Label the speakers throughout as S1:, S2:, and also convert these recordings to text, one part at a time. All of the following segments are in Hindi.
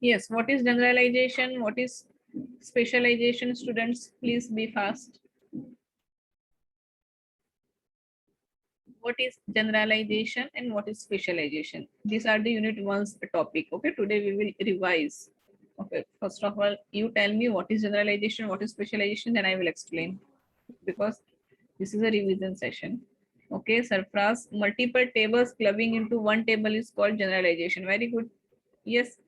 S1: Yes, what is generalization, what is specialization? Students, please be fast. What is generalization and what is specialization? These are the unit 1's topic. Okay, today we will revise. Okay, first of all, you tell me what is generalization, what is specialization, then I will explain, because this is a revision session. Okay, Sarfraz, multiple tables clubbing into one table is called generalization. Very good. Yes.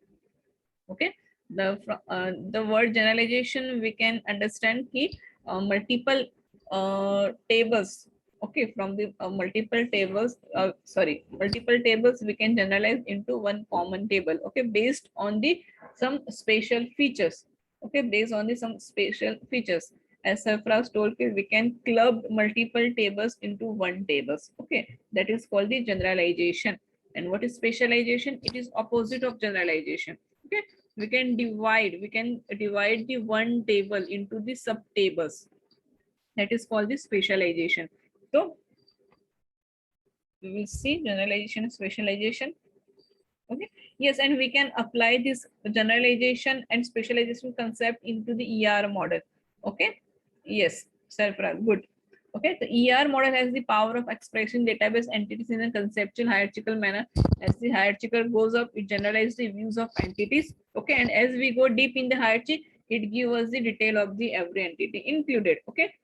S1: Okay, the word generalization we can understand ki multiple tables. Okay, from the multiple tables, multiple tables we can generalize into one common table. Okay, based on the some special features. Okay, based on the some special features, as Sarfraz told, we can club multiple tables into one tables. Okay, that is called the generalization. And what is specialization? It is opposite of generalization. Okay, we can divide the one table into the sub tables. That is called the specialization. So we will see generalization and specialization. Okay, yes, and we can apply this generalization and specialization concept into the ER model. Okay, yes, Sarfraz, good. Okay, the ER model has the power of expressing database entities in a conceptual hierarchical manner. As the hierarchical goes up, it generalizes the views of entities. Okay, and as we go deep in the hierarchy, it gives us the detail of the every entity included. Okay,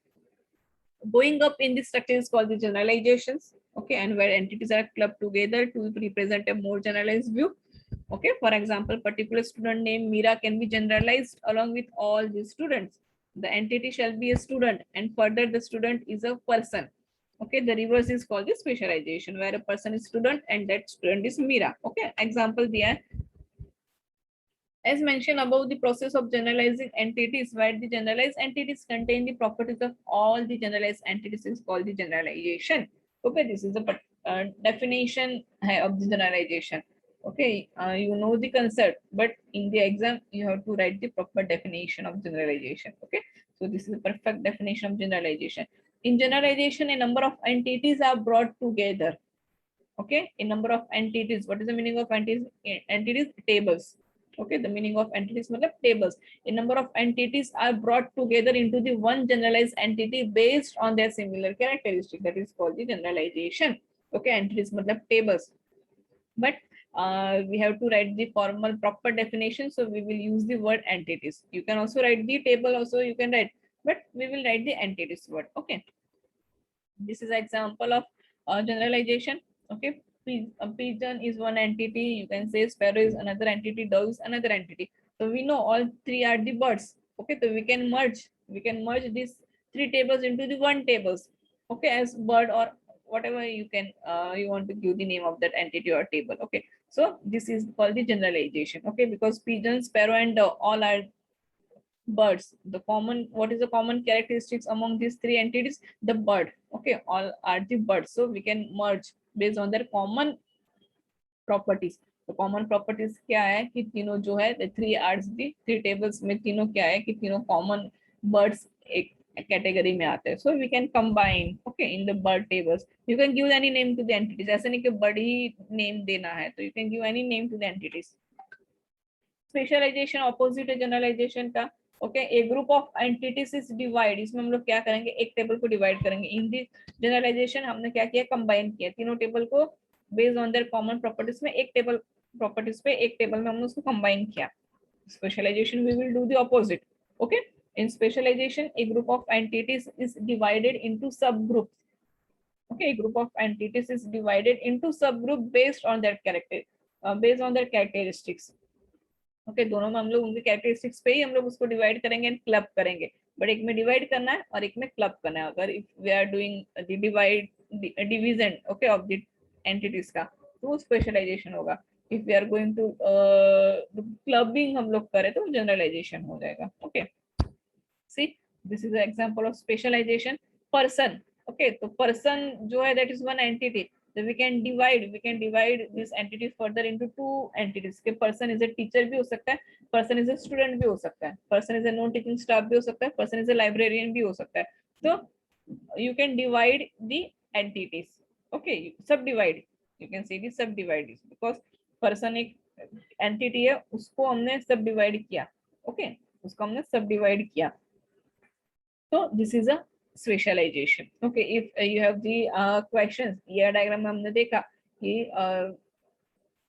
S1: going up in the structure is called the generalizations. Okay, and where entities are clubbed together to represent a more generalized view. Okay, for example, particular student name Mira can be generalized along with all the students. The entity shall be a student, and further the student is a person. Okay, the reverse is called the specialization, where a person is student and that student is Mira. Okay, example there. As mentioned above, the process of generalizing entities, where the generalized entities contain the properties of all the generalized entities, is called the generalization. Okay, this is the definition of the generalization. Okay, you know the concept, but in the exam you have to write the proper definition of generalization. Okay, so this is a perfect definition of generalization. In generalization, a number of entities are brought together. Okay, a number of entities. What is the meaning of entities? Entities, tables. Okay, the meaning of entities matlab tables. A number of entities are brought together into the one generalized entity based on their similar characteristic. That is called the generalization. Okay, entities matlab tables. But we have to write the formal proper definition, so we will use the word entities. You can also write the table, also you can write, but we will write the entities word. Okay, this is an example of generalization. Okay, pigeon is one entity. You can say sparrow is another entity, dove is another entity. So we know all three are the birds. Okay, so we can merge these three tables into the one tables. Okay, as bird or whatever you can you want to give the name of that entity or table. Okay, so this is called the generalization. Okay, because pigeon, sparrow, and all are birds. The common, what is the common characteristics among these three entities? The bird. Okay, all are the birds, so we can merge based on their common properties. तो कॉमन प्रॉपर्टीज क्या है कि तीनों जो है थ्री आर्ट्स दी थ्री टेबल्स में तीनों क्या है कि तीनों कॉमन बर्ड्स एक कैटेगरी में आते हैं. So we can combine okay in the bird tables. You can give any name to the entities. ऐसा नहीं कि बर्ड ही नेम देना है, तो you can give any name to the entities. Specialization opposite है जनरलाइजेशन का. Okay, a group of entities is divide. इसमें हम लोग क्या करेंगे, एक टेबल को डिवाइड करेंगे. इन दी जनरलाइजेशन हमने क्या किया, कंबाइन किया तीनों टेबल को based on their common properties में. एक टेबल प्रॉपर्टीज पे एक टेबल में हमने उसको कंबाइन किया. Specialization we will do the opposite. Okay, in specialization a group of entities is divided into subgroups. Okay, a group of entities is divided into subgroup based on their character, based on their characteristics. Okay, दोनों में हम लोग उनके कैरेक्टरिस्टिक्स पे ही हम लोग उसको डिवाइड करेंगे एंड क्लब करेंगे. बट एक में डिवाइड करना है और एक में क्लब करना है. अगर if we are doing the divide division okay of the entities का, तो वो स्पेशलाइजेशन होगा. If we are going to clubbing हम लोग करें तो जनरलाइजेशन हो जाएगा. Okay, see this is example of specialization. Person. Okay, तो पर्सन जो है that is one entity. So we can divide this entity further into two entities. के person is a teacher भी हो सकता है, person is a student भी हो सकता है, person is a non teaching staff भी हो सकता है, person is a librarian भी हो सकता है. So you can divide the entities. Okay, subdivide. You can say the subdivide is because person एक एंटिटी है उसको हमने सब डिवाइड किया, ओके, उसको हमने सब डिवाइड किया, तो this is a specialization. Okay, if you have the questions, ये डायग्राम में हमने देखा कि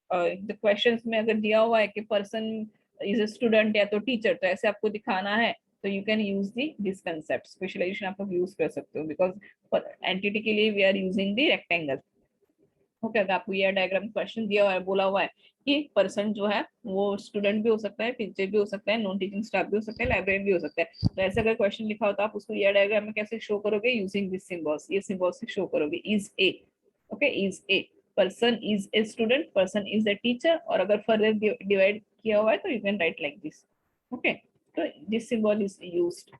S1: द क्वेश्चंस में अगर दिया हुआ है कि पर्सन इज अ स्टूडेंट या तो टीचर, तो ऐसे आपको दिखाना है, तो you can use the this concept, specialization आप लोग यूज कर सकते हो, बिकॉज एंटिटी के लिए we are using the rectangle. Okay, अगर आपको ये डायग्राम क्वेश्चन दिया हुआ है, बोला हुआ है कि पर्सन जो है वो स्टूडेंट भी हो सकता है, टीचर भी हो सकता है, नॉन टीचिंग स्टाफ भी हो सकता है, लाइब्रेरियन भी हो सकता है, तो ऐसे अगर क्वेश्चन लिखा हो तो आप उसको ये डायग्राम में कैसे शो करोगे, यूजिंग दिस सिंबल्स, ये सिंबल्स से शो करोगे, is a, okay, is a, person is a student, person is a teacher, और अगर फर्दर डिवाइड किया हुआ है तो you can write like this, okay, तो this symbol is used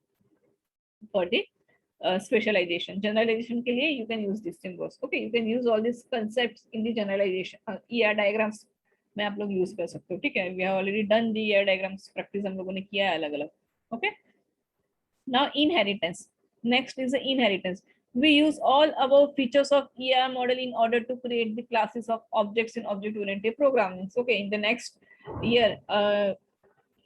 S1: for the specialization. Generalization के लिए you can use these symbols. Okay, you can use all these concepts in the generalization. ER diagrams में आप लोग use कर सकते हो, ठीक है, we have already done the ER diagrams practice हम लोगों ने किया है अलग अलग। Okay, now inheritance. Next is the inheritance. We use all our features of ER model in order to create the classes of objects in object oriented programming. Okay, in the next year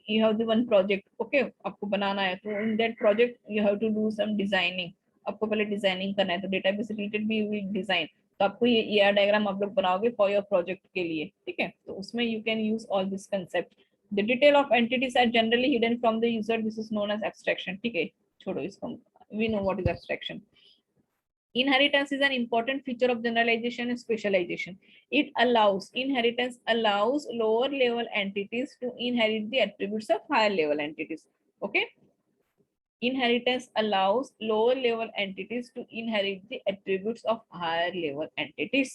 S1: you have the one project, okay, आपको बनाना है, तो in that project you have to do some designing, आपको पहले डिजाइनिंग करना है, तो डेटाबेस रिलेटेड भी विल डिजाइन, तो आपको ये ईआर डायग्राम आप लोग बनाओगे फॉर योर प्रोजेक्ट के लिए, ठीक है, तो उसमें you can use all this concept. The detail of entities are generally hidden from the user, this is known as abstraction, ठीक है, छोड़ो इसको, we know what is abstraction. Inheritance is an important feature of generalization and specialization. Inheritance allows lower level entities to inherit the attributes of higher level entities. Okay. Inheritance allows lower level entities to inherit the attributes of higher level entities.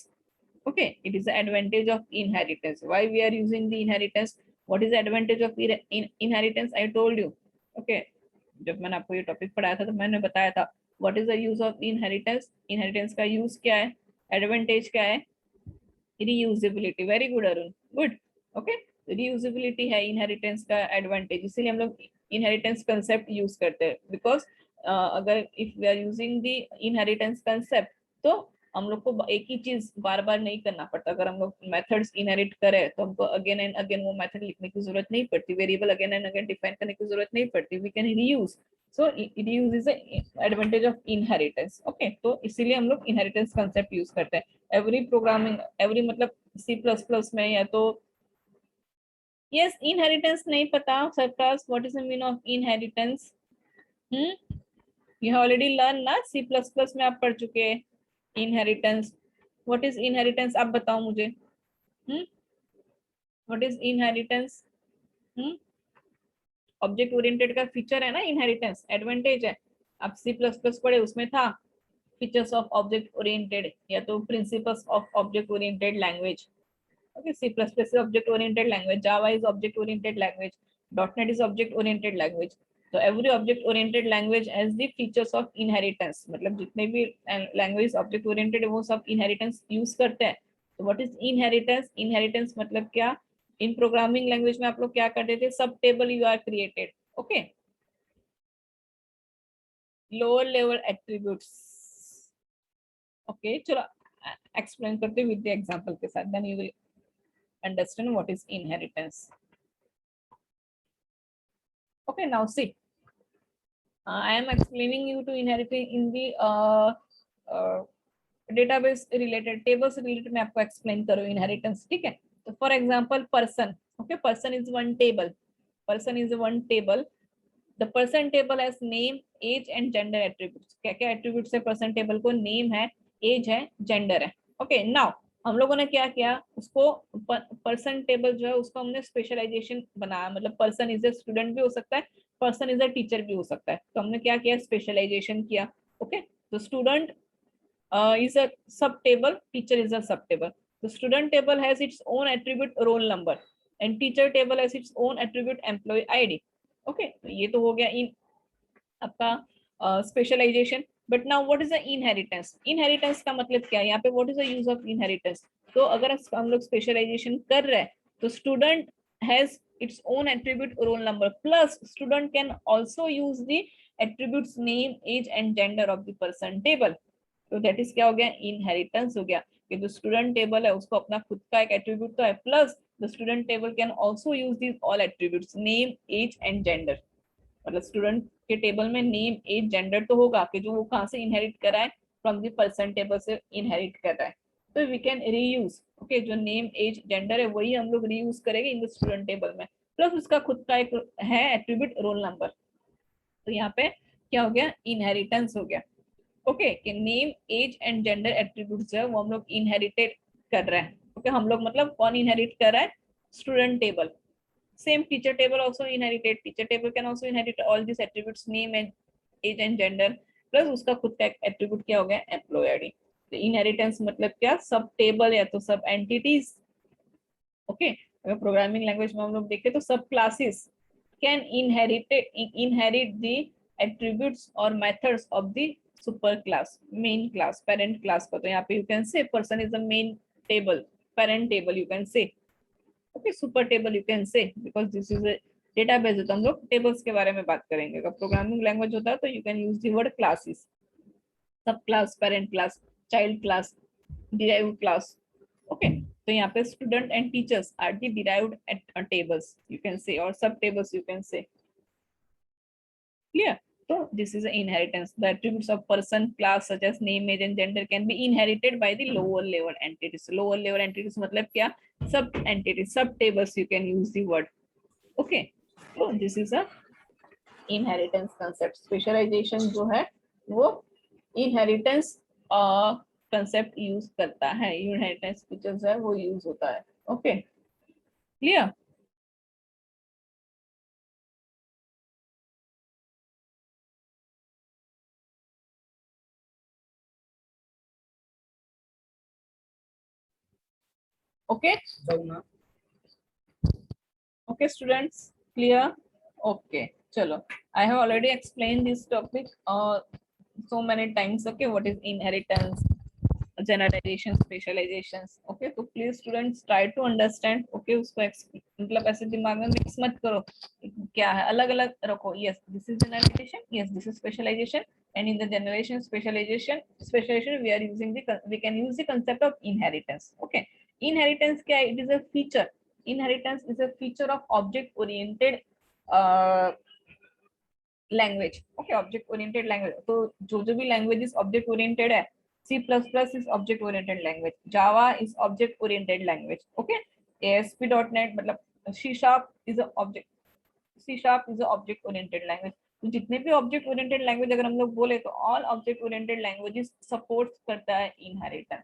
S1: Okay. It is the advantage of inheritance. Why we are using the inheritance? What is the advantage of inheritance? I told you. Okay. जब मैंने आपको ये टॉपिक पढ़ाया था तो मैंने बताया था what is the use of inheritance, inheritance का यूज क्या है, एडवांटेज क्या है, reusability, very good Arun, good, okay, reusability है इनहेरिटेंस का एडवांटेज, इसीलिए हम लोग इनहेरिटेंस कंसेप्ट यूज करते हैं, बिकॉज अगर if we are using the inheritance concept तो हम लोग को एक ही चीज बार बार नहीं करना पड़ता, अगर हम लोग मेथड्स इनहेरिट करें तो हमको अगेन एंड अगेन वो मेथड लिखने की जरूरत नहीं पड़ती, variable again and again define करने की जरूरत नहीं पड़ती, we can reuse, so reuse is advantage of inheritance, okay, तो इसीलिए हम लोग इनहेरिटेंस कंसेप्ट यूज करते हैं एवरी प्रोग्रामिंग, एवरी मतलब C++ में या तो यस इनहेरिटेंस नहीं पता surprise, what is the mean of inheritance, you have already learn ना, C++ में आप पढ़ चुके हैं इनहेरिटेंस, व्हाट इज इनहेरिटेंस आप बताओ मुझे, what is inheritance, object oriented का फीचर है ना इनहेरिटेंस, एडवांटेज है, आप C++ पढ़े उसमें था फीचर्स ऑफ ऑब्जेक्ट ओरिएंटेड या तो principles of object oriented language, okay, C++ is object oriented language, Java is object oriented language, .NET is object oriented language, so every object oriented language has the features of inheritance, मतलब जितने भी language object oriented है वो सब inheritance use करते हैं, तो what is inheritance, inheritance मतलब क्या, इन प्रोग्रामिंग लैंग्वेज में आप लोग क्या करते थे, sub table you are created, okay, lower level attributes, okay, चलो एक्सप्लेन करते विद द एग्जांपल के साथ, then you will understand what is inheritance. Okay, now see, I am explaining you to inheriting in the database related, tables related मैं आपको explain करूँ inheritance, ठीक है, तो for example person, okay, person is one table, person is one table, the person table has name, age and gender attributes, क्या क्या attributes है person table को, name है, age है, gender है, okay, now हम लोगों ने क्या किया, उसको पर्सन टेबल जो है उसको हमने स्पेशलाइजेशन बनाया, मतलब पर्सन इज अ स्टूडेंट भी हो सकता है, पर्सन इज अ टीचर भी हो सकता है, तो हमने क्या किया, स्पेशलाइजेशन किया, ओके, तो student is a sub table, teacher is a sub table, तो student table has its own attribute roll number and teacher table has its own attribute employ ID, okay, तो ये तो हो गया इन आपका specialization. But now what is the inheritance, inheritance का मतलब क्या है यहाँ पे, what is the use of inheritance, तो अगर हम लोग स्पेशलाइजेशन कर रहे हैं तो student has its own attribute roll number plus student can also use the attributes name, age and gender of the person table, तो दैट इज क्या हो गया, इनहेरिटेंस हो गया, कि जो स्टूडेंट टेबल है उसको अपना खुद का एक एट्रीब्यूट तो है, plus The student table can also use these all attributes, name, age and gender. मतलब स्टूडेंट के टेबल में नेम, एज, जेंडर तो होगा कि जो वो कहाँ से इनहेरिट कर रहा है, फ्रॉम द पर्सन टेबल से इनहेरिट कर रहा है. तो वी कैन रीयूज. ओके, जो नेम, एज, जेंडर है वही हम लोग रीयूज करेंगे इन द स्टूडेंट टेबल में, प्लस उसका खुद का एक है एट्रीब्यूट रोल नंबर. तो यहाँ पे क्या हो गया, इनहेरिटेंस हो गया. ओके, कि name, age and gender attributes है वो हम लोग इनहेरिटेड कर रहे हैं. ओके, हम लोग मतलब कौन इनहेरिट कर रहा है, student table. Same teacher table also inherited. Teacher table can also inherit all these attributes, name and age and gender. Plus उसका खुद का attribute क्या हो गया, employee ID. तो inheritance मतलब क्या, सब टेबल या तो सब एंटिटीज. ओके, अगर प्रोग्रामिंग लैंग्वेज में हम लोग देखें तो सब classes can inherit the attributes और methods of the super class, main class, parent class का. तो यहाँ पे you can say person is the main table, parent table you can say. Okay, super table you can say, because this is database है तो हम लोग टेबल्स के बारे में बात करेंगे. अगर प्रोग्रामिंग लैंग्वेज होता है तो you can use the word classes, sub class, parent class, child class, derived class. Okay, तो यहाँ पे student and teachers are the derived tables you can say, और sub tables you can say. Clear? So this is an inheritance. The attributes of person, class such as name, age and gender can be inherited by the lower level entities. Lower level entities मतलब क्या, sub entities, sub tables you can use the word. Okay, so this is a inheritance concept. Specialization जो है वो inheritance concept use करता है, inheritance features है वो use होता है. Okay, clear? Okay. Okay students, clear? Okay, chalo. I have already explained this topic so many times. Okay, what is inheritance, generalization, specializations. Okay, तो please students try to understand. Okay, उसको मतलब ऐसे दिमाग में मिक्स मत करो, क्या है अलग अलग रखो. Yes, this is generalization. Yes, this is specialization. And in the generation, specialization, we can use the concept of inheritance. Okay, inheritance क्या है? It is a feature. Inheritance is a feature of object oriented language. Okay, object oriented language. तो जो भी लैंग्वेज ऑब्जेक्ट ओरिएंटेड है, C++ is object oriented language, Java is object oriented language. Okay, ASP.NET मतलब C# is object, C# is object oriented language. तो जितने भी ऑब्जेक्ट ओरिएंटेड लैंग्वेज अगर हम लोग बोले तो all object oriented languages support करता है इनहेरिटेंस.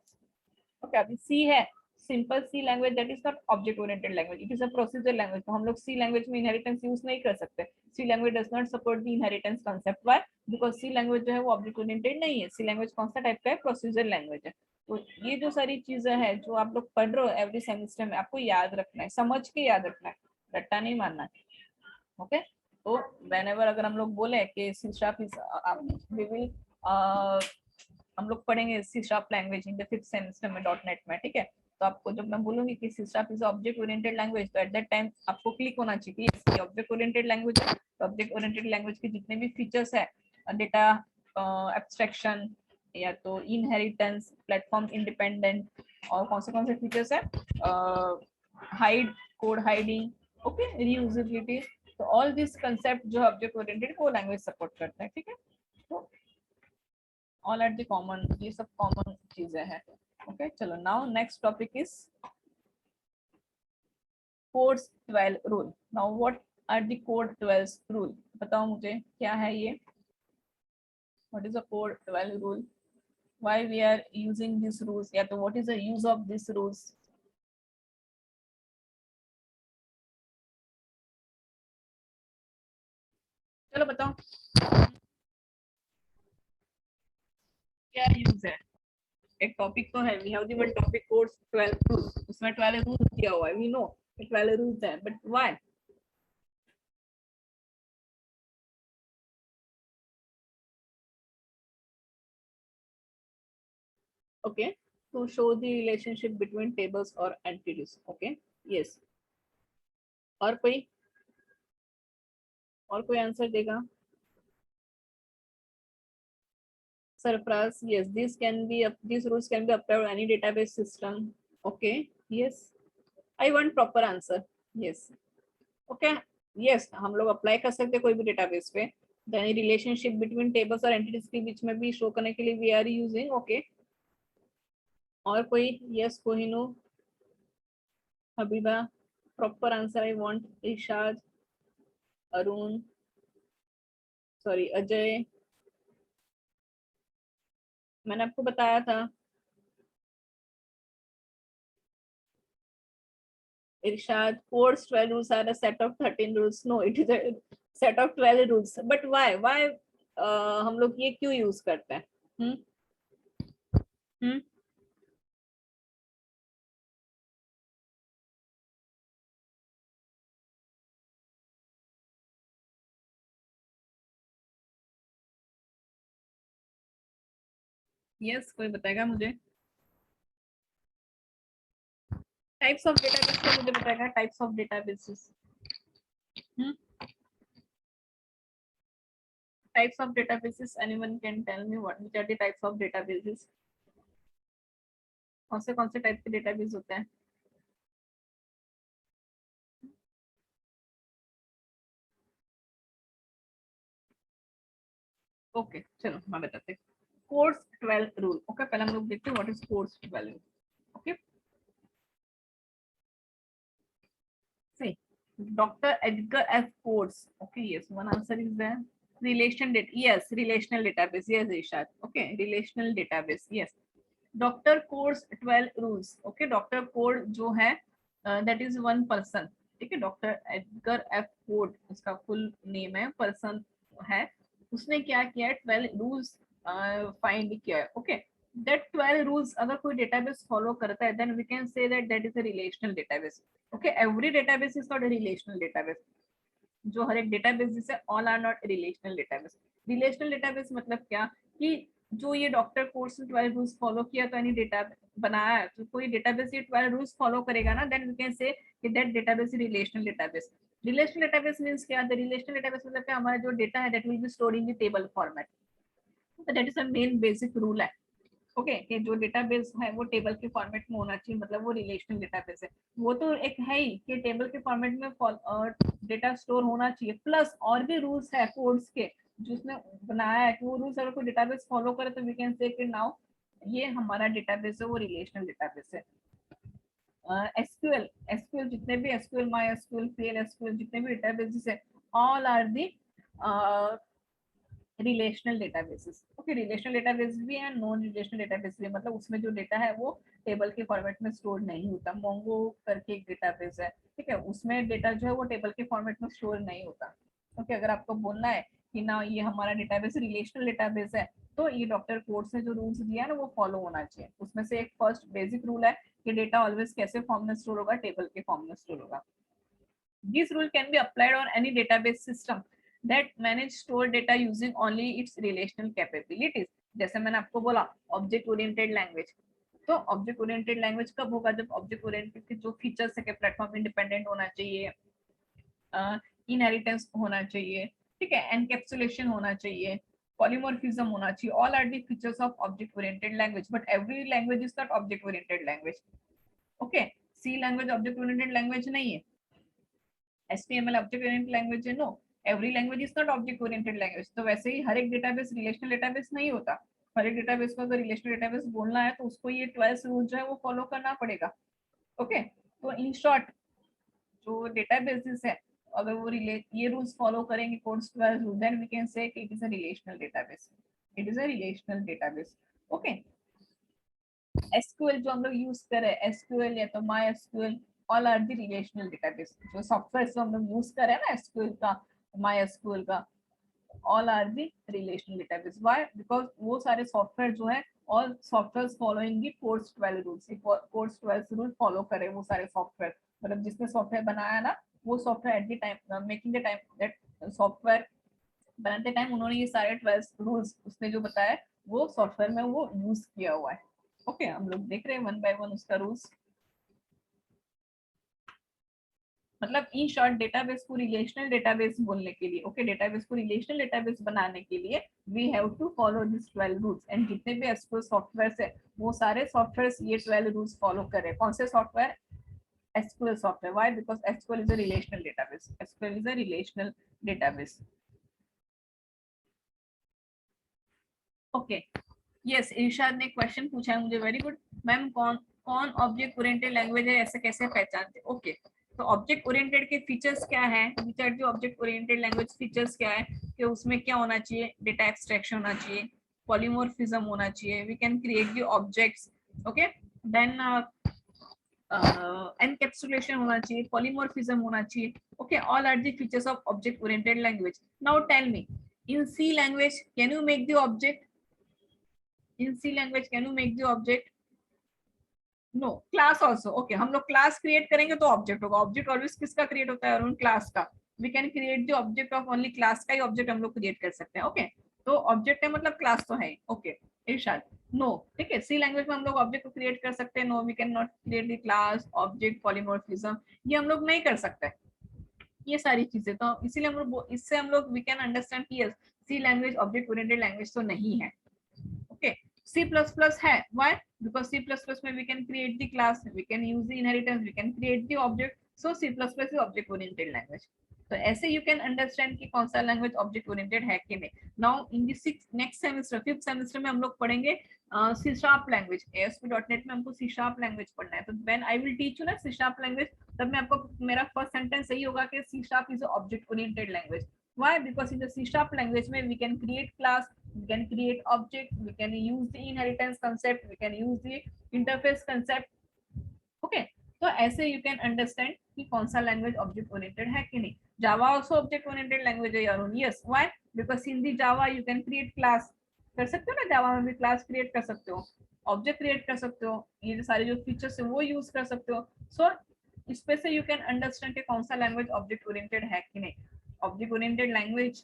S1: ओके, अभी सी है simple C language, that is not object oriented language, it is a procedure language. तो हम लोग सी लैंग्वेज में इनहेरिटेंस यूज नहीं कर सकते. C language does not support the inheritance concept. Why? Because C language जो है वो ऑब्जेक्ट ओरिएंटेड नहीं है. सी लैंग्वेज कौन सा टाइप का है, प्रोसीजर लैंग्वेज है. तो ये जो सारी चीजें हैं जो आप लोग पढ़ रहे हो एवरी सेमेस्टर में, आपको याद रखना है, समझ के याद रखना है, रट्टा नहीं मारना है. ओके, तो व्हेनेवर अगर हम लोग बोले कि C sharp is, we will हम लोग पढ़ेंगे C sharp language in the 5th semester में .NET में. ठीक है, तो आपको जब मैं बोलूंगी कि C sharp is object oriented language, तो एट दैट टाइम आपको क्लिक होना चाहिए कि ये ऑब्जेक्ट ओरिएंटेड लैंग्वेज है. तो ऑब्जेक्ट ओरिएंटेड लैंग्वेज के जितने भी फीचर्स है, डेटा एब्स्ट्रैक्शन या तो इनहेरिटेंस, प्लेटफॉर्म इंडिपेंडेंट, और कौन से फीचर्स है, hide, code hiding, okay, reusability. तो ऑल दिस कंसेप्ट जो ऑब्जेक्ट ओरिएंटेड को लैंग्वेज सपोर्ट करता है. ठीक है, तो ऑल एट द कॉमन, ये सब कॉमन चीजें हैं. ओके, चलो now next topic is codes 12 rule. Now what are the code 12 rule? बताओ मुझे क्या है ये, what is the code 12 rule, why we are using this rules, या तो what is the use of this rules? चलो बताओ क्या यूज है. एक टॉपिक तो है, we have the one topic codes 12 rules, उसमें 12 रूल्स दिया हुआ है, वी नो 12 रूल्स है, but why? Okay, to show the relationship between tables or entities. Okay, yes. और कोई आंसर देगा? Surprise, yes, these rules can be applied on any database system. Okay, yes. I want proper answer. Yes. Okay. Yes, हम लोग अप्लाई कर सकते हैं कोई भी डेटाबेस पे. देन रिलेशनशिप बिटवीन टेबल्स और एंटिटीज के बीच में भी शो करने के लिए वी आर यूजिंग. ओके. और कोई? Yes, Kohinoor, Habiba. Proper answer I want. Irshad, Arun, sorry Ajay. मैंने आपको बताया था. Irshad, course 12 rules are a set of 13 rules. No, it is a set of 12 rules. But why? Why हम लोग ये क्यों यूज करते हैं? हम्म. हम्म. यस, कोई बताएगा मुझे? टाइप्स ऑफ डेटाबेस को मुझे बताएगा. Types of databases. Types of databases. Anyone can tell me what which are the types of databases? कौन से टाइप के डेटाबेस होते हैं? ओके, चलो मैं बताते हैं. Course 12 rule. ओके, पहले हम लोग देखते हैं what is course 12. Okay. See, Dr. Edgar F. Coates. Okay, yes, one answer is there. Relation data. Yes, relational database. Yes, Ishad. Okay, relational database. Yes. Dr. Coates 12 rules. Okay, Dr. Code जो है that is one person. ठीक है, डॉक्टर एडगर एफ कोड उसका फुल नेम है, पर्सन है. उसने क्या किया है? 12 रूल्स फाइंड किया है. ओके. दैट 12 रूल्स अगर कोई डेटाबेस फॉलो करता है then we can say that that is a relational database. Okay. Every database is not a relational database. जो हर एक डेटाबेस है all are not relational database. Relational database मतलब क्या कि जो ये डॉक्टर कोर्स 12 रूल्स फॉलो किया तो यानी डेटा बनाया तो कोई डेटाबेस ये 12 रूल्स फॉलो करेगा ना देन वी कैन से कि that database is relational database. Relational database means क्या? द रिलेशनल डेटाबेस मतलब क्या? हमारा जो डेटा है that will B stored in the table format. That is a main basic rule है. ओके कि जो डेटाबेस है वो टेबल के फॉर्मेट में होना चाहिए, मतलब वो रिलेशनल डेटाबेस है. वो तो एक है ही कि टेबल के फॉर्मेट में डेटा स्टोर होना चाहिए, प्लस और भी रूल्स है कोड्स के जो उसने बनाया है कि वो रूल्स अगर कोई डेटाबेस फॉलो करे तो वी कैन से कि नाउ ये हमारा डेटाबेस है वो रिलेशनल डेटाबेस है. एसक्यूएल. एसक्यूएल जितने भी SQL, my SQL, PL SQL जितने भी डेटाबेसेस है all are the relational databases. Okay. Relational database भी है, नॉन रिलेशनल डेटाबेस भी है. मतलब उसमें जो डेटा है वो टेबल के फॉर्मेट में स्टोर नहीं होता. मोंगो करके एक डेटाबेस है, ठीक है, उसमें डेटा जो है वो टेबल के फॉर्मेट में स्टोर नहीं होता. ओके. अगर आपको बोलना है कि ना ये हमारा डेटाबेस रिलेशनल डेटाबेस है तो ये डॉक्टर कोर्स ने जो रूल्स दिया है ना वो फॉलो होना चाहिए. उसमें से एक फर्स्ट बेसिक रूल है कि डेटा ऑलवेज कैसे फॉर्म में स्टोर होगा? टेबल के फॉर्म में स्टोर होगा. This rule can be applied on any database system that manage store data using only its relational capabilities. जैसे मैंने आपको बोला ऑब्जेक्ट ओरिएंटेड लैंग्वेज. तो ऑब्जेक्ट ओरिएंटेड लैंग्वेज कब होगा? जब ऑब्जेक्ट ओरिएंटेड के जो फीचर्स है कि प्लेटफॉर्म इंडिपेंडेंट होना चाहिए, इनहेरिटेंस होना चाहिए, ठीक है, एनकैप्सुलेशन होना चाहिए, पॉलीमॉर्फिज्म होना चाहिए. All are the features of object oriented language. But every language is not object oriented language. Okay. C language object oriented language नहीं है. HTML ऑब्जेक्ट ओरिएंटेड लैंग्वेज है. No, every language is not object oriented language. तो वैसे ही हर एक डेटाबेस रिलेशनल डेटाबेस नहीं होता. हर एक डेटाबेस को अगर रिलेशनल डेटाबेस बोलना है तो उसको ये 12 रूल जो है वो फॉलो करना पड़ेगा. ओके. तो इन शॉर्ट जो डेटाबेसेस है अगर वो रिलेट ये रूल्स फॉलो करेंगे course 12 rule then we can say it is a relational database. It is a relational database. Okay. SQL जो हम लोग यूज कर रहे हैं एसक्यूएल या तो my SQL all are the relational database. जो सॉफ्टवेयर जो हम लोग यूज कर रहे हैं ना एसक्यूएल का, माई एसक्यूएल का, all are the relational database. Why? Because वो सारे सॉफ्टवेयर जो है all software following the course 12 rules. Course 12 rule follow करे वो सारे सॉफ्टवेयर. मतलब जिसने सॉफ्टवेयर बनाया ना वो software at the time making the time that software बनाते टाइम उन्होंने ये सारे 12 रूल्स उसने जो बताया वो सॉफ्टवेयर में वो यूज किया हुआ है. ओके. हम लोग देख रहे हैं वन बाय वन उसका रूल्स. मतलब इन शॉर्ट डेटाबेस को रिलेशनल डेटाबेस बोलने के लिए, ओके, डेटाबेस को रिलेशनल डेटाबेस बनाने के लिए we have to follow this 12 rules. And जितने भी एसक्यूएल सॉफ्टवेयर है वो सारे सॉफ्टवेयर ये 12 रूल्स फॉलो कर रहे हैं. कौन से software? SQL software. Why? Because SQL is a relational database. SQL is a relational database. Okay. Yes, इरशाद ने क्वेश्चन पूछा है मुझे. Very good ma'am. कौन ऑब्जेक्ट ओरिएंटेड लैंग्वेज है, ऐसे कैसे पहचानते? ओके, तो ऑब्जेक्ट ओरिएंटेड के फीचर्स क्या है? Which are the object oriented language features क्या है कि उसमें क्या होना चाहिए? डेटा एक्सट्रैक्शन होना चाहिए, पॉलीमॉर्फिज्म होना चाहिए, we can create the objects. Okay, then encapsulation होना चाहिए, पॉलीमॉर्फिज्म होना चाहिए. Okay, all are the features of object oriented language. Now tell me, in C language can you make the object? In C language can you make the object? No. Class also. Okay, हम लोग क्लास क्रिएट करेंगे तो ऑब्जेक्ट होगा. ऑब्जेक्ट ऑलवेज किसका क्रिएट होता है? क्लास का. We can create the object of only class का ही ऑब्जेक्ट हम लोग क्रिएट कर सकते हैं. ओके, तो ऑब्जेक्ट है मतलब क्लास तो है. ओके इरशाद, नो. ठीक है, सी लैंग्वेज में हम लोग ऑब्जेक्ट को क्रिएट कर सकते हैं. No, we can not create the class, object, polymorphism, ये हम लोग नहीं कर सकते. ये सारी चीजें तो इसीलिए हम लोग, इससे हम लोग वी कैन अंडरस्टैंड कि यस, सी लैंग्वेज ऑब्जेक्ट ओरिएंटेड लैंग्वेज तो नहीं है. ओके, C++ है. Why? Because C++ में we can create the class, we can use the inheritance, we can create the object. So C++ is object oriented language. तो ऐसे you can understand कि कौन सा language object oriented है कि नहीं. Now in the next semester, 5th semester में हम लोग पढ़ेंगे C# language. ASP.NET में हमको C# language पढ़ना है. तो when I will teach you ना C# language, तब मैं आपको, मेरा first sentence यही होगा कि C# is a object oriented language. Why? Because in the C# language में we can create class, we can create object, we can use the inheritance concept, we can use the interface concept. Okay, तो ऐसे you can understand कि कौन सा language object oriented है कि नहीं. Java also object oriented language है यार. Yes, why? Because in the Java you can create class. कर सकते हो ना, Java में भी class create कर सकते हो, object create कर सकते हो, ये सारे जो features है वो use कर सकते हो. So इस पे से you can understand कि कौन सा language object oriented है कि नहीं. ऑब्जेक्ट ओरिएंटेड लैंग्वेज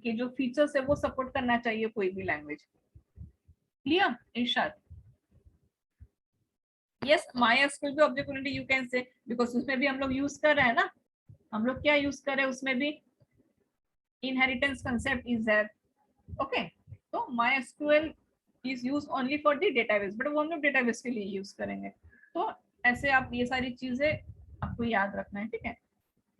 S1: के जो फीचर्स है वो सपोर्ट करना चाहिए कोई भी लैंग्वेज. क्लियर इरशाद? यस, MySQL भी object oriented you can say, because उसमें भी हम लोग यूज कर रहे हैं ना. हम लोग क्या यूज कर रहे हैं उसमें भी? Inheritance concept is there. Okay, तो MySQL is use only for the database, but वो हम लोग डेटाबेस के लिए यूज करेंगे. तो ऐसे आप ये सारी चीजें आपको याद रखना है. ठीक है,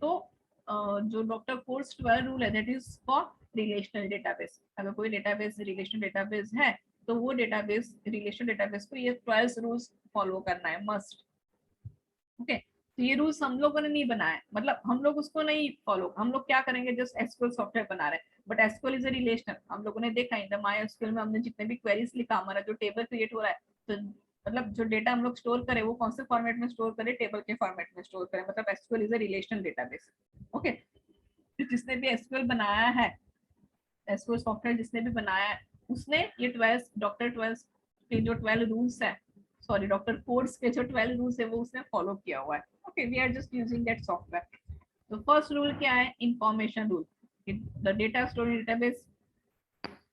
S1: तो जो डॉक्टर कोर्स 12 रूल है that is for relational database. अगर कोई डेटाबेस रिलेशनल डेटाबेस है तो वो डेटाबेस, रिलेशनल डेटाबेस को ये 12 रूल्स फॉलो करना है, मस्ट. ओके, तो ये रूल्स हम लोगों ने नहीं बनाया, मतलब हम लोग उसको नहीं फॉलो. हम लोग क्या करेंगे, जस्ट एसक्यूएल सॉफ्टवेयर बना रहे हैं, but SQL is a relational. हम लोगों ने देखा इन द MySQL में हमने जितने भी क्वेरीज लिखा, हमारा जो टेबल क्रिएट हो रहा है, तो मतलब जो डेटा हम लोग स्टोर करें वो कौन से फॉर्मेट में स्टोर करें? टेबल के फॉर्मेट में स्टोर करें. मतलब SQL is a relational database. Okay, जिसने भी एसक्यूएल बनाया है, एसक्यूएल सॉफ्टवेयर जिसने भी बनाया है, उसने ये 12 डॉक्टर 12 के जो 12 रूल्स है, सॉरी डॉक्टर कोर्स के जो 12 रूल्स है वो उसने फॉलो किया हुआ है. Okay, we are just using that software. तो फर्स्ट रूल क्या है? Information rule. The data store in database,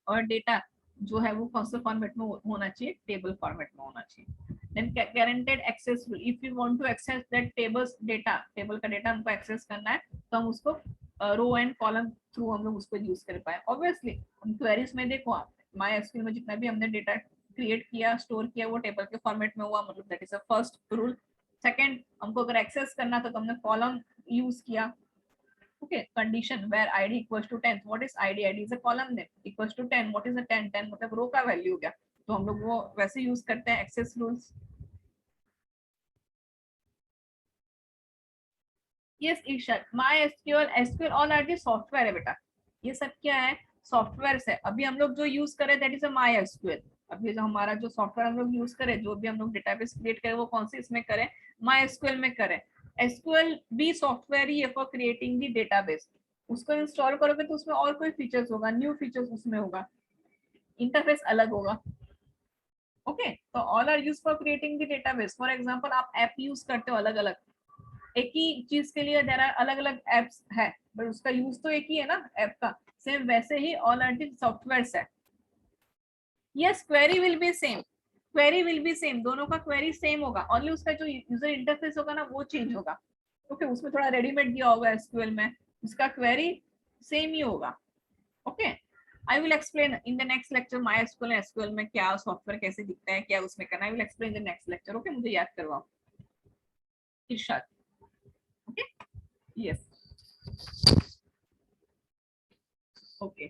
S1: और डेटा जो है वो कौन से फॉर्मेट में होना चाहिए? टेबल फॉर्मेट में होना चाहिए. Then guaranteed access rule. If you want to access that tables data, table का डेटा हमको एक्सेस करना है, तो हम उसको रो एंड कॉलम थ्रू हम लोग उसको यूज कर पाए. ऑब्वियसली हम क्वेरीज में देखो, आप MySQL में जितना भी हमने डेटा क्रिएट किया, स्टोर किया, वो टेबल के फॉर्मेट में हुआ, मतलब that is a first rule. Second, हमको अगर एक्सेस करना था तो हमने कॉलम यूज किया. Okay, condition where id equals to 10. What is id? id is a column name. Equals to 10. What is the 10? 10 मतलब रो का वैल्यू हो गया, तो हम लोग वो वैसे यूज करते हैं access rules. Yes Irshad, MySQL, SQL all are the software है बेटा. ये सब क्या है? सॉफ्टवेयर है. अभी हम लोग जो यूज करें दैट इज अ MySQL. अभी जो हमारा जो सॉफ्टवेयर हम लोग यूज करें, जो भी हम लोग डेटाबेस क्रिएट करें, वो कौन से इसमें करें? MySQL में करें. SQL भी सॉफ्टवेयर ही है फॉर क्रिएटिंग दी डेटाबेस. उसको इंस्टॉल करोगे तो उसमें और कोई फीचर्स होगा, न्यू फीचर्स उसमें होगा, इंटरफेस अलग होगा. ओके, तो all are use for creating the database. For example आप ऐप यूज करते हो अलग अलग, एक ही चीज के लिए देयर आर अलग अलग एप्स है, बट उसका यूज तो एक ही है ना ऐप का. सेम वैसे ही ऑल आर दी सॉफ्टवेयर्स है. Yes, query will be same. Query will be same, दोनों का क्वेरी सेम होगा, ओनली उसका जो यूजर इंटरफेस होगा ना वो चेंज होगा. ओके, उसमें थोड़ा रेडीमेड दिया होगा एसक्यूएल में, उसका क्वेरी सेम ही होगा. Okay, I will explain in the next lecture MySQL and SQL में क्या सॉफ्टवेयर कैसे दिखता है, क्या उसमें करना है. I will explain in the next lecture. Okay, मुझे याद करवाओ इरशाद. यस, ओके,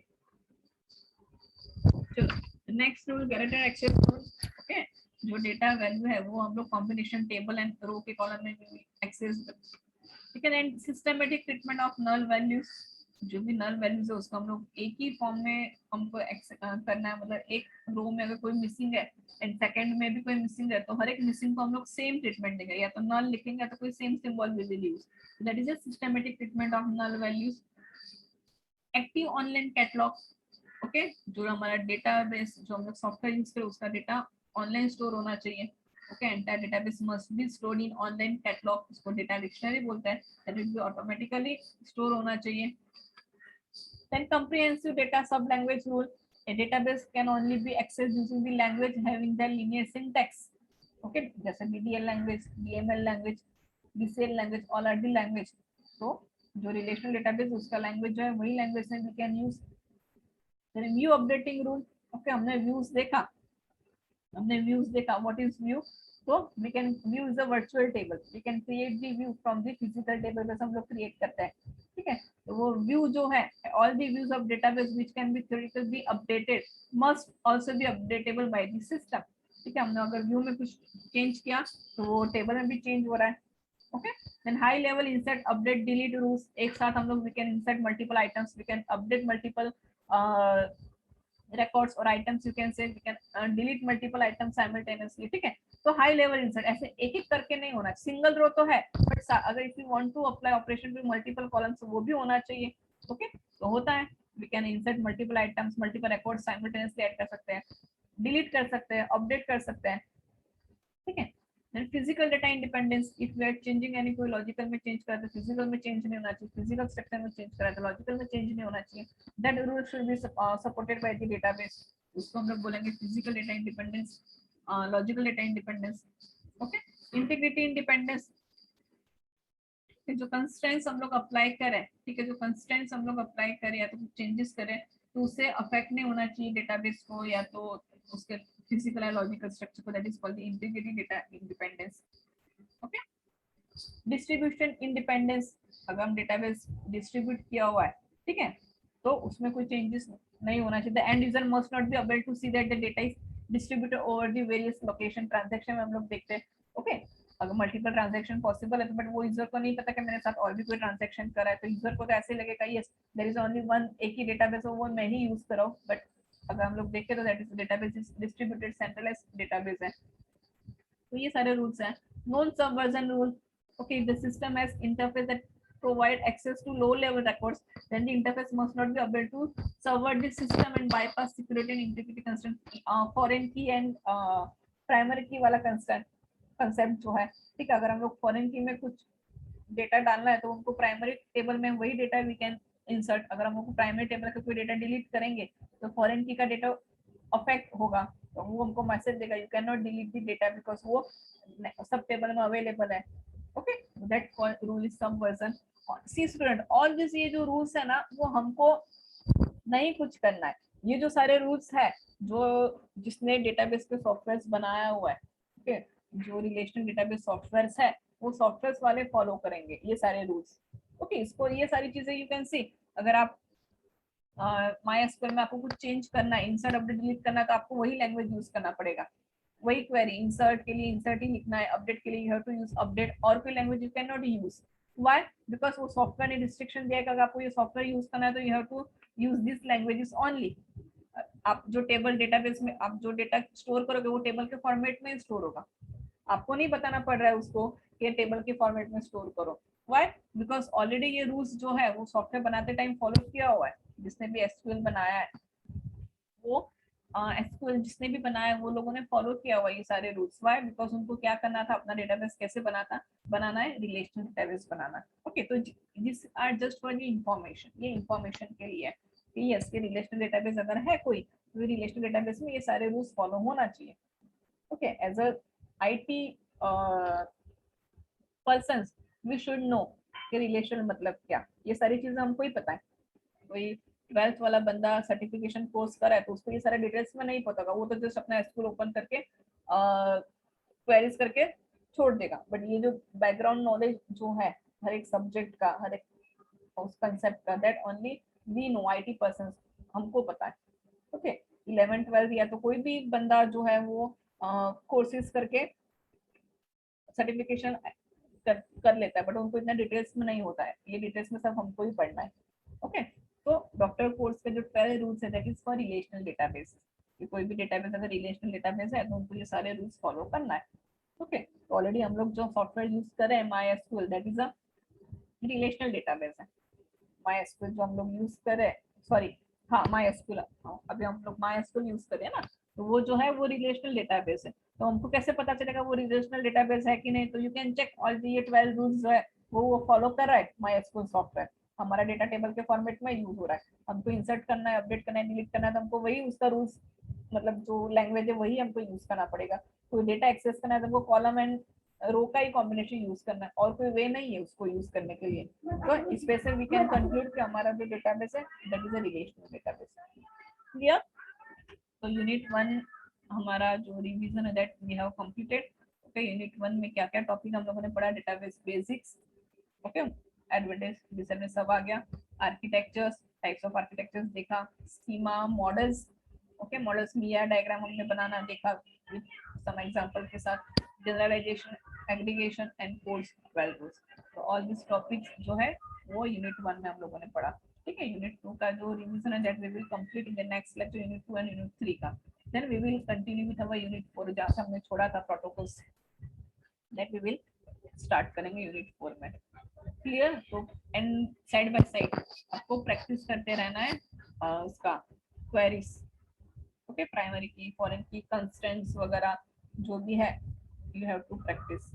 S1: चलो next rule, character access rule. Okay, जो डेटा वैल्यू है वो हम लोग कॉम्बिनेशन टेबल एंड रो के कॉलम में एक्सेस, ठीक है। And systematic treatment of null values, जो भी नल वैल्यूज है उसको हम लोग एक ही फॉर्म में हमको करना है, मतलब एक रो में अगर कोई मिसिंग है एंड सेकंड में भी कोई मिसिंग है तो हर एक मिसिंग को हम लोग सेम ट्रीटमेंट देंगे, या तो नल लिखेंगे या तो कोई same symbol we will use, that is a systematic treatment of null values. Active online catalog, okay, जो हमारा डेटाबेस जो हम लोग सॉफ्टवेयर यूज करें उसका डेटा ऑनलाइन स्टोर होना चाहिए। Okay, entire database must be stored in online catalog, उसको डेटा डिक्शनरी बोलते हैं, that will be automatically store होना चाहिए। Then comprehensive data sub language rule, a database can only be accessed using the language having the linear syntax, okay, जैसे DDL language, DML language, DCL language, all are the language। तो जो रिलेशनल डेटाबेस उसका लैंग्वेज जो है वही लैंग्वेज में we can use. View updating rule, okay, हमने व्यूज देखा, हमने व्यूज देखा, व्हाट इज व्यू, तो we can, view is a virtual table, we can create the view from the physical table, बस हम लोग क्रिएट करते हैं, ठीक है। तो वो व्यू जो है, all the views of database which can be theoretically be updated must also be updatable by the system, ठीक है। हमने अगर व्यू में कुछ चेंज किया तो वो टेबल में भी चेंज हो रहा है, okay. Then high level insert update delete rules, एक साथ हम लोग we can insert multiple items, we can update multiple records or items, you can say we can delete multiple items simultaneously, ठीक है। तो हाई लेवल इंसर्ट ऐसे एक एक करके नहीं होना, सिंगल रो तो है बट अगर if you want to apply operation to multiple columns वो भी होना चाहिए, ओके। तो होता है, we can insert multiple items, multiple records simultaneously add कर सकते हैं, डिलीट कर सकते हैं, अपडेट कर सकते हैं, ठीक है। then physical data independence, if we are changing any कोई लॉजिकल में चेंज करा तो फिजिकल में चेंज नहीं होना चाहिए, फिजिकल स्ट्रक्चर में चेंज करा तो लॉजिकल में चेंज नहीं होना चाहिए, that rule should be supported by the database, उसको हम लोग बोलेंगे physical data independence, logical data independence, okay. Integrity independence, जो कंस्ट्रेंट्स हम लोग अप्लाई करें, ठीक है, जो कंस्ट्रेंट्स हम लोग अप्लाई करें या तो कुछ चेंजेस करें तो उससे अफेक्ट नहीं होना चाहिए डेटाबेस को या तो उसके फिजिकल या लॉजिकल स्ट्रक्चर को, that is called the integrity data independence, okay. Distribution independence, अगर हम डेटाबेस डिस्ट्रीब्यूट किया हुआ है, ठीक है, तो उसमें कोई चेंजेस नहीं होना चाहिए, the end user must not be able to see that the data is distributed over the various location, transaction में हम लोग देखते हैं, ओके। अगर मल्टीपल ट्रांजैक्शन पॉसिबल है तो बट वो यूजर को नहीं पता कि मेरे साथ और भी कोई ट्रांजैक्शन करा है, तो यूजर को तो ऐसे लगेगा yes there is only one, एक ही डेटाबेस है वो मैं ही यूज कर रहा हूं, बट अगर हम लोग देखें तो that is database is distributed centralised database है। तो ये सारे रूल्स हैं। Non subversion rule, okay, if the system has interface that provide access to low level records, then the interface must not be able to subvert the system and bypass security and integrity constraint, foreign key and primary key वाला कंसेप्ट जो है, ठीक है। अगर हम लोग फॉरेन की में कुछ डेटा डालना है तो उनको प्राइमरी टेबल में वही डेटा वी कैन इंसर्ट, अगर हम उनको प्राइमरी टेबल का कोई डेटा डिलीट करेंगे तो फॉरेन की का डेटा अफेक्ट होगा, तो वो हमको मैसेज देगा you can not delete the data because वो सब टेबल में अवेलेबल है, okay. That rule is subversion. See student, all this ये जो रूल्स है ना वो हमको नहीं कुछ करना है, ये जो सारे रूल्स है जो जिसने डेटाबेस के सॉफ्टवेयर बनाया हुआ है, ओके, जो रिलेशनल डेटाबेस सॉफ्टवेयर है वो सॉफ्टवेयर वाले फॉलो करेंगे ये सारे रूल्स, ओके। इसको ये सारी चीजें यू कैन सी, अगर आप MySQL में आपको कुछ चेंज करना है, इंसर्ट अपडेट डिलीट करना है तो आपको वही लैंग्वेज यूज करना पड़ेगा, वही क्वेरी, इंसर्ट के लिए इंसर्ट ही लिखना है, अपडेट के लिए you have to use update, और कोई language you can not use, why, because वो सॉफ्टवेयर ने रिस्ट्रिक्शन दिया है कि अगर आपको ये सॉफ्टवेयर यूज करना है तो you have to use this languages only. आप जो टेबल डेटाबेस में आप जो डेटा स्टोर करोगे वो टेबल के फॉर्मेट में स्टोर होगा, आपको नहीं बताना पड़ रहा है उसको कि टेबल के फॉर्मेट में स्टोर करो, व्हाई, बिकॉज ऑलरेडी ये रूल्स जो है वो सॉफ्टवेयर बनाते टाइम फॉलो किया हुआ है, जिसने भी एसक्यूएल बनाया है वो एसक्यूएल जिसने भी बनाया है वो लोगों ने फॉलो किया हुआ ये सारे रूल्स, व्हाई, बिकॉज उनको क्या करना था, अपना डेटाबेस कैसे बनाना है, रिलेशनल डेटाबेस बनाना, ओके। तो this are just for the information, ये इंफॉर्मेशन के लिए है कि यस के रिलेशनल डेटाबेस अगर है कोई तो रिलेशनल डेटाबेस में ये सारे रूल्स फॉलो होना चाहिए, okay. As a IT person we should know कि रिलेशन मतलब क्या, ये सारी चीजें हमको ही पता है, कोई 12th वाला बंदा सर्टिफिकेशन कोर्स कर रहा है तो उसको ये सारे डिटेल्स में नहीं पता होगा, वो तो जस्ट अपना स्कूल ओपन करके क्वेरीज करके छोड़ देगा, बट ये जो बैकग्राउंड नॉलेज जो है हर एक सब्जेक्ट का, हर एक उस कंसेप्ट का, that only we know, IT person, हमको पता है। ओके, 11th 12th या तो कोई भी बंदा जो है वो कोर्सेज करके सर्टिफिकेशन कर लेता है, बट उनको इतना डिटेल्स में नहीं होता है, ये डिटेल्स में सब हमको ही पढ़ना है। ओके, तो डॉक्टर कोर्स के जो पहले रूल्स है that is for relational database, कि कोई भी डेटाबेस अगर रिलेशनल डेटाबेस है तो उनको ये सारे रूल्स फॉलो करना है। ओके, तो ऑलरेडी हम लोग जो सॉफ्टवेयर यूज कर रहे हैं MySQL, that is a relational database है। MySQL जो हम लोग यूज कर रहे हैं, सॉरी, हाँ MySQL, अभी हम लोग MySQL यूज कर रहे हैं ना, तो वो जो है वो रिलेशनल डेटाबेस है। तो हमको कैसे पता चलेगा वो रिलेशनल डेटाबेस है कि नहीं? तो you can check all the 12 rules जो है वो फॉलो कर रहा है MySQL सॉफ्टवेयर, हमारा डेटा टेबल के फॉर्मेट में यूज हो रहा है, हमको इंसर्ट करना है, अपडेट करना है, डिलीट करना है, तो हमको वही उसका रूल्स, मतलब जो लैंग्वेज है वही हमको यूज करना पड़ेगा। कोई डेटा एक्सेस करना है तो हमको कॉलम एंड रो का ही कॉम्बिनेशन यूज करना है, और कोई वे नहीं है उसको यूज करने के लिए। तो इस पे से वी कैन कंक्लूड कि हमारा जो डेटाबेस है that is a relational database. Clear? तो यूनिट 1 हमारा जो रिवीजन है that we have completed. Okay, unit 1 में क्या क्या टॉपिक हम लोगों ने पढ़ा? Database basics, okay, advantage disadvantage सब आ गया, आर्किटेक्चर्स, टाइप्स ऑफ आर्किटेक्चर्स देखा, स्कीमा, मॉडल्स, ओके, मॉडल्स में या डायग्राम हमने बनाना देखा विद सम एग्जांपल के साथ, generalization, aggregation and codes 12 rules. तो ऑल दिस टॉपिक्स जो है वो यूनिट 1 में हम लोगों ने पढ़ा। ठीक है, यूनिट 2 का जो रिवीजन है that we will complete in the next lecture, unit 2 and unit 3 का। Then we will continue with our unit 4 जहां से हमने छोड़ा था protocols, that we will start करेंगे यूनिट 4 में। क्लियर? तो एंड साइड बाय साइड आपको प्रैक्टिस करते रहना है उसका queries, okay, primary key, foreign key, constraints वगैरह जो भी है, you have to practice.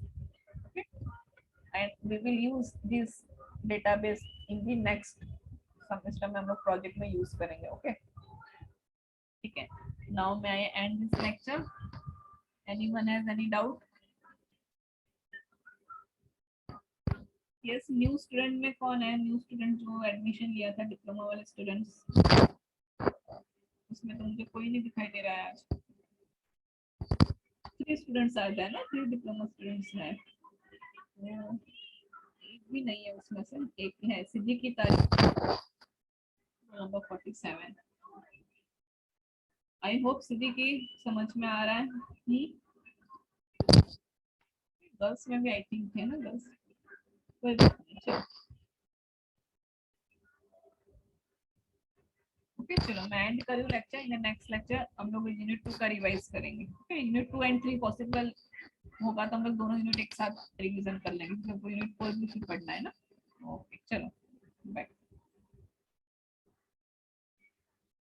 S1: Okay, and we will use this database in the next semester में, हम लोग प्रोजेक्ट में यूज करेंगे। ओके, ठीक है, now may I and this lecture, anyone has any doubt? Yes, new student में कौन है? न्यू स्टूडेंट जो एडमिशन लिया था, डिप्लोमा वाले स्टूडेंट्स, उसमें तो मुझे कोई नहीं दिखाई दे रहा है आज। 3 स्टूडेंट्स आ जाए ना, 3 डिप्लोमा स्टूडेंट्स हैं, एक भी नहीं है उसमें से, एक है सिद्धि की तारीख नंबर 47। आई होप सिद्धि की समझ में आ रहा है। गर्ल्स में भी आई थिंक है ना गर्ल्स, कोई बात नहीं, चलो। ओके, चलो मैं एंड करूँ lecture. In the next lecture हम लोग यूनिट 2 का रिवाइज करेंगे। ओके, यूनिट 2 एंड 3 पॉसिबल होगा तो हम लोग दोनों यूनिट एक साथ रिवीजन कर लेंगे, क्योंकि यूनिट 4 भी फिर पढ़ना है ना। ओके, चलो।